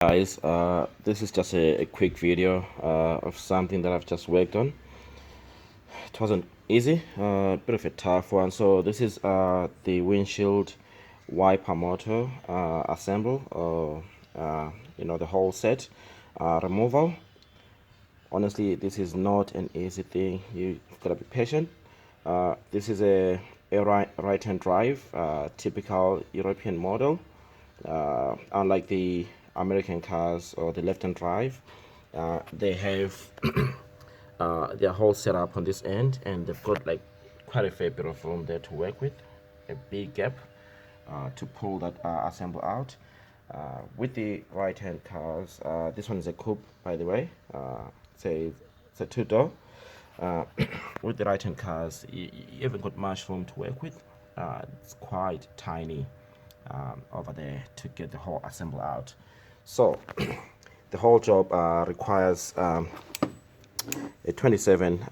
Guys, this is just a quick video of something that I've just worked on. It wasn't easy, a bit of a tough one. So this is the windshield wiper motor assemble, or the whole set removal. Honestly, this is not an easy thing. You've got to be patient. This is a right-hand drive, typical European model. Unlike the American cars or the left-hand drive, they have their whole setup on this end, and they've got like quite a fair bit of room there to work with, a big gap to pull that assemble out. With the right-hand cars, this one is a coupe, by the way. It's a two-door. With the right-hand cars, you haven't got much room to work with. It's quite tiny over there to get the whole assemble out. So the whole job requires a 27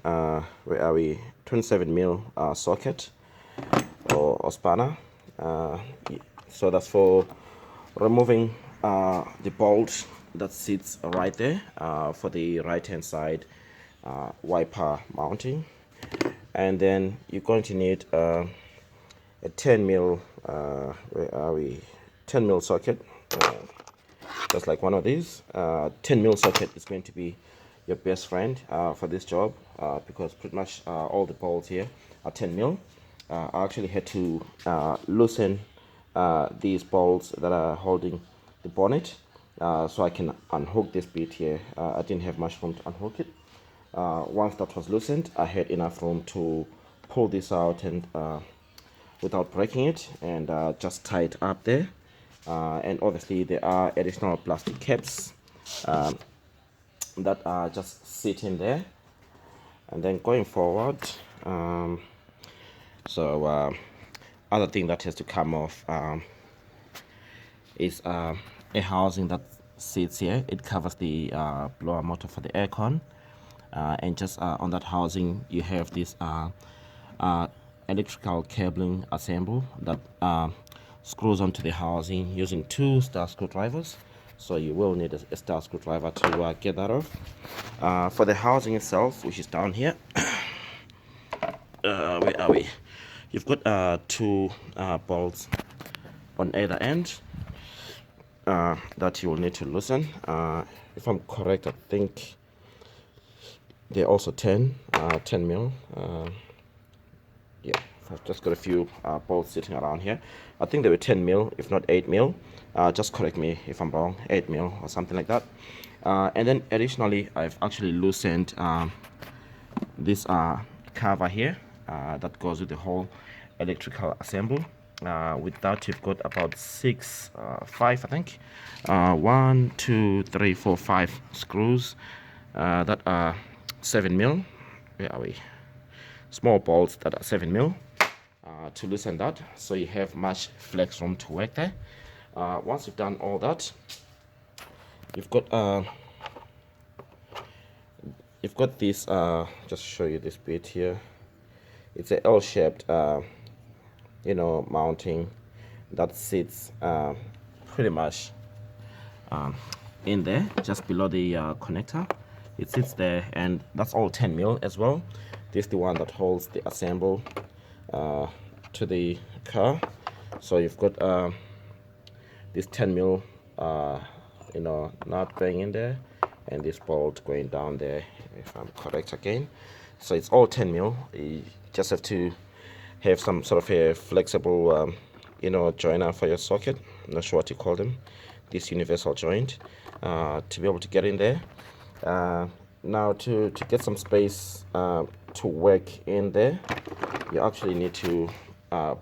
27 mil socket or spanner. So that's for removing the bolt that sits right there for the right hand side wiper mounting. And then you're going to need a 10 mil 10 mil socket, just like one of these. 10 mil socket is going to be your best friend for this job because pretty much all the bolts here are 10 mil. I actually had to loosen these bolts that are holding the bonnet so I can unhook this bit here. I didn't have much room to unhook it. Once that was loosened, I had enough room to pull this out and without breaking it, and just tie it up there. And obviously there are additional plastic caps that are just sitting there. And then going forward, other thing that has to come off is a housing that sits here. It covers the blower motor for the aircon, and just on that housing you have this electrical cabling assemble that screws onto the housing using 2 star screwdrivers. So you will need a star screwdriver to get that off. For the housing itself, which is down here, where are we? You've got 2 bolts on either end that you will need to loosen. If I'm correct, I think they're also 10 mil. Yeah, I've just got a few bolts sitting around here. I think they were 10 mil, if not 8 mil. Just correct me if I'm wrong, 8 mil or something like that. And then additionally, I've actually loosened this cover here that goes with the whole electrical assemble. With that, you've got about 5, I think. 1, 2, 3, 4, 5 screws that are 7 mil. Where are we? Small bolts that are 7 mil to loosen that, so you have much flex room to work there. Once you've done all that, you've got this just show you this bit here. It's a L-shaped mounting that sits pretty much in there just below the connector. It sits there, and that's all 10 mil as well. This is the one that holds the assemble to the car. So you've got this 10 mil nut going in there, and this bolt going down there, if I'm correct again. So it's all 10 mil. You just have to have some sort of a flexible joiner for your socket. I'm not sure what you call them, this universal joint, to be able to get in there. Now to get some space to work in there, you actually need to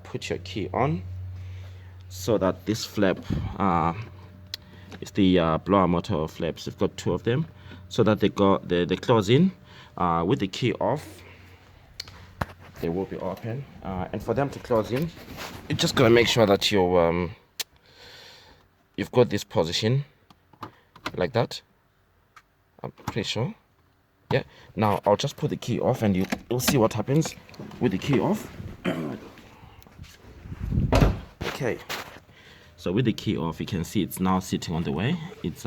put your key on, so that this flap is the blower motor flaps. You've got 2 of them, so that they close in. With the key off, they will be open, and for them to close in, you just gotta make sure that you've got this position like that. I'm pretty sure. Yeah, now I'll just put the key off, and you'll see what happens with the key off. Okay, So with the key off, you can see it's now sitting on the way. It's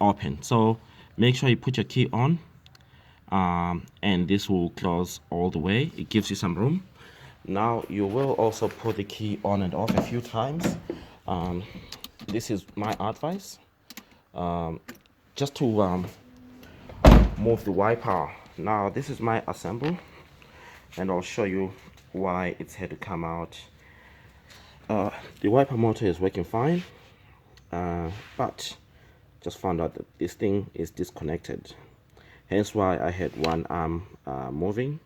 open. So make sure you put your key on, and this will close all the way. It gives you some room. Now you will also put the key on and off a few times. This is my advice, just to move the wiper. Now this is my assemble, and I'll show you why it's had to come out. The wiper motor is working fine, but just found out that this thing is disconnected, hence why I had one arm moving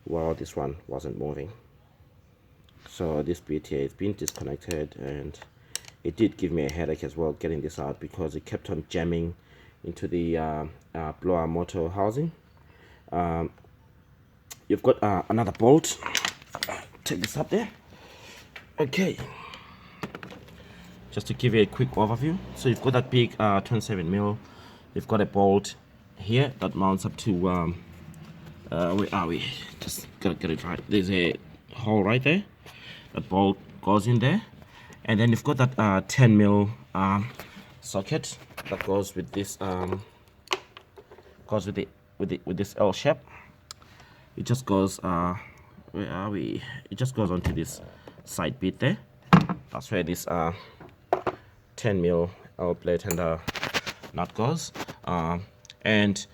while this one wasn't moving. So this bit here is being disconnected, and it did give me a headache as well getting this out, because it kept on jamming into the blower motor housing. You've got another bolt. Take this up there. Okay, just to give you a quick overview, so you've got that big 27mm. You've got a bolt here that mounts up to where are we? Just gotta get it right. There's a hole right there. That bolt goes in there, and then you've got that 10mm socket that goes with this with this L shape. It just goes where are we? It just goes onto this side bit there. That's where this 10mm L plate and nut goes. And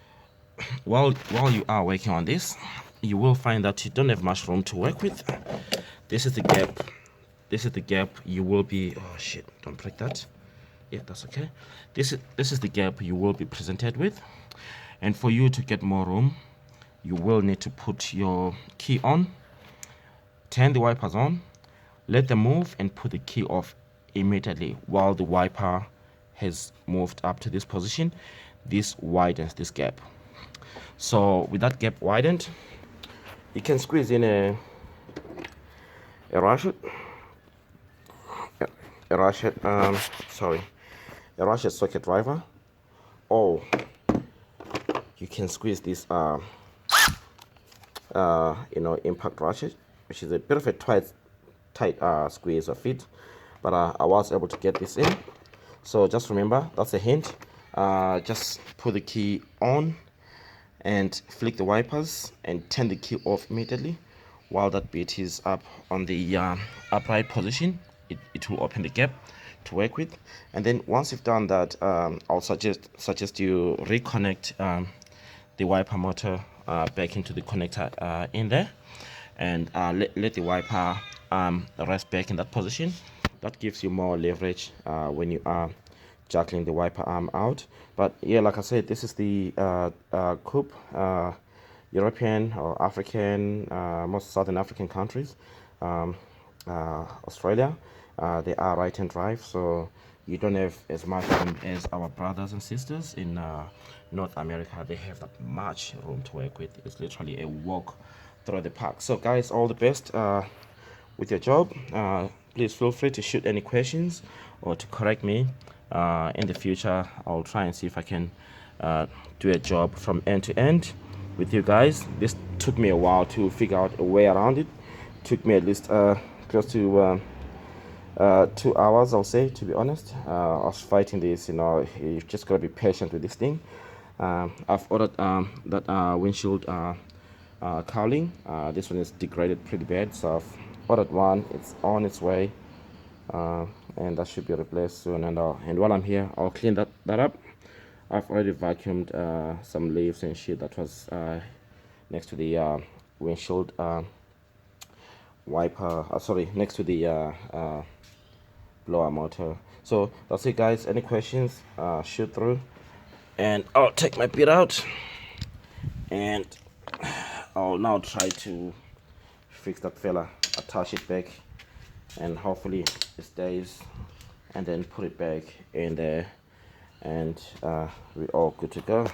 while you are working on this, you will find that you don't have much room to work with. This is the gap. This is the gap you will be. Oh shit! Don't break that. Yeah, that's okay. This is the gap you will be presented with, and for you to get more room, you will need to put your key on, turn the wipers on, let them move, and put the key off immediately while the wiper has moved up to this position. This widens this gap. So with that gap widened, you can squeeze in a ratchet socket driver, or you can squeeze this impact ratchet, which is a bit of a tight squeeze or fit, but I was able to get this in. So just remember, that's a hint. Just put the key on and flick the wipers and turn the key off immediately while that bit is up on the upright position. It will open the gap to work with, and then once you've done that, I'll suggest you reconnect the wiper motor back into the connector in there, and let the wiper rest back in that position. That gives you more leverage when you are juggling the wiper arm out. But yeah, like I said, this is the coupe, European or African, most Southern African countries, Australia, they are right hand drive, so you don't have as much room as our brothers and sisters in North America. They have that much room to work with. It's literally a walk through the park. So guys, all the best with your job. Please feel free to shoot any questions or to correct me. In the future, I'll try and see if I can do a job from end to end with you guys. This took me a while to figure out a way around it. Took me at least close to 2 hours, I'll say, to be honest. I was fighting this, you just gotta be patient with this thing. I've ordered that windshield cowling. This one is degraded pretty bad, so I've ordered one. It's on its way, and that should be replaced soon. And while I'm here, I'll clean that up. I've already vacuumed some leaves and shit that was next to the windshield wiper. Sorry, next to the blower motor. So that's it, guys. Any questions, shoot through, and I'll take my bit out, and I'll now try to fix that fella, attach it back, and hopefully it stays, and then put it back in there, and we're all good to go.